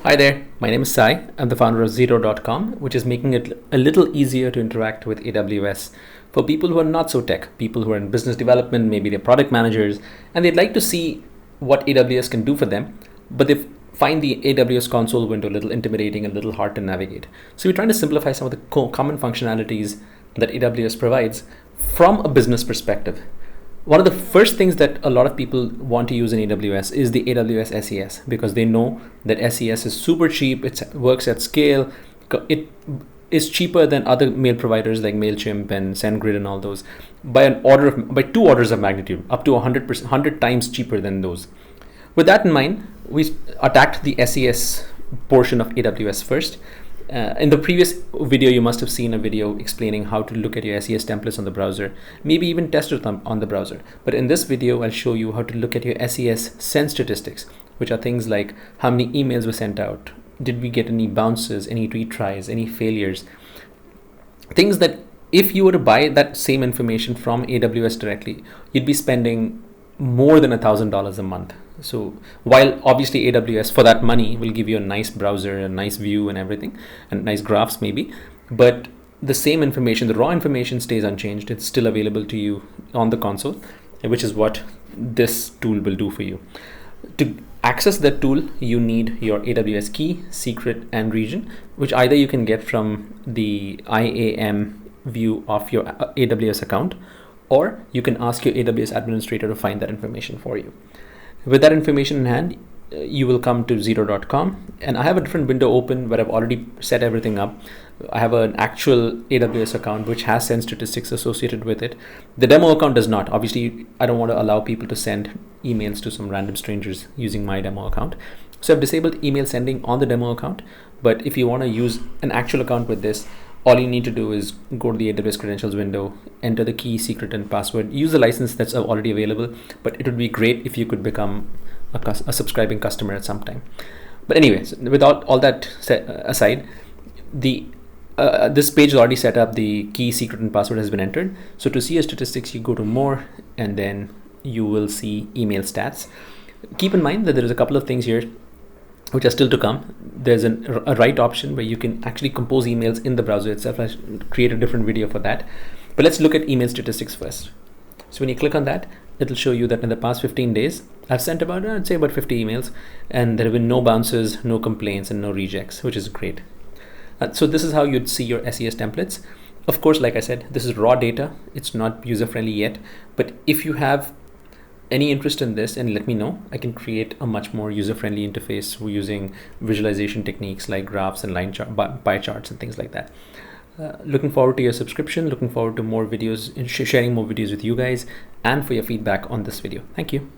Hi there, my name is Sai. I'm the founder of Zero.com, which is making it a little easier to interact with AWS for people who are not so tech, people who are in business development, maybe they're product managers, and they'd like to see what AWS can do for them, but they find the AWS console window a little intimidating and a little hard to navigate. So we're trying to simplify some of the common functionalities that AWS provides from a business perspective. One of the first things that a lot of people want to use in AWS is the AWS SES, because they know that SES is super cheap, it works at scale, it is cheaper than other mail providers like MailChimp and SendGrid and all those by two orders of magnitude, up to 100 times cheaper than those. With that in mind, we attacked the SES portion of AWS first. In the previous video, you must have seen a video explaining how to look at your SES templates on the browser, maybe even test it on the browser. But in this video, I'll show you how to look at your SES send statistics, which are things like how many emails were sent out, did we get any bounces, any retries, any failures, things that if you were to buy that same information from AWS directly, you'd be spending more than $1,000 a month. So while obviously AWS for that money will give you a nice browser, a nice view and everything, and nice graphs maybe, but the same information, the raw information stays unchanged. It's still available to you on the console, which is what this tool will do for you. To access that tool, you need your AWS key, secret, and region, which either you can get from the IAM view of your AWS account, or you can ask your AWS administrator to find that information for you. With that information in hand, you will come to Zero.com, and I have a different window open where I've already set everything up. I have an actual AWS account which has send statistics associated with it. The demo account does not. Obviously, I don't want to allow people to send emails to some random strangers using my demo account. So I've disabled email sending on the demo account, but if you want to use an actual account with this, all you need to do is go to the AWS credentials window, enter the key, secret, and password, use the license that's already available, but it would be great if you could become a subscribing customer at some time. But anyways, without all that aside, this page is already set up, the key, secret, and password has been entered. So to see your statistics, you go to more, and then you will see email stats. Keep in mind that there is a couple of things here which are still to come. There's a write option where you can actually compose emails in the browser itself. I'll create a different video for that. But let's look at email statistics first. So when you click on that, it'll show you that in the past 15 days, I've sent about, I'd say about 50 emails, and there have been no bounces, no complaints, and no rejects, which is great. So this is how you'd see your SES templates. Of course, like I said, this is raw data. It's not user-friendly yet, but if you have any interest in this, and let me know, I can create a much more user-friendly interface using visualization techniques like graphs and pie charts and things like that. Looking forward to your subscription, looking forward to more videos and sharing more videos with you guys, and for your feedback on this video. Thank you.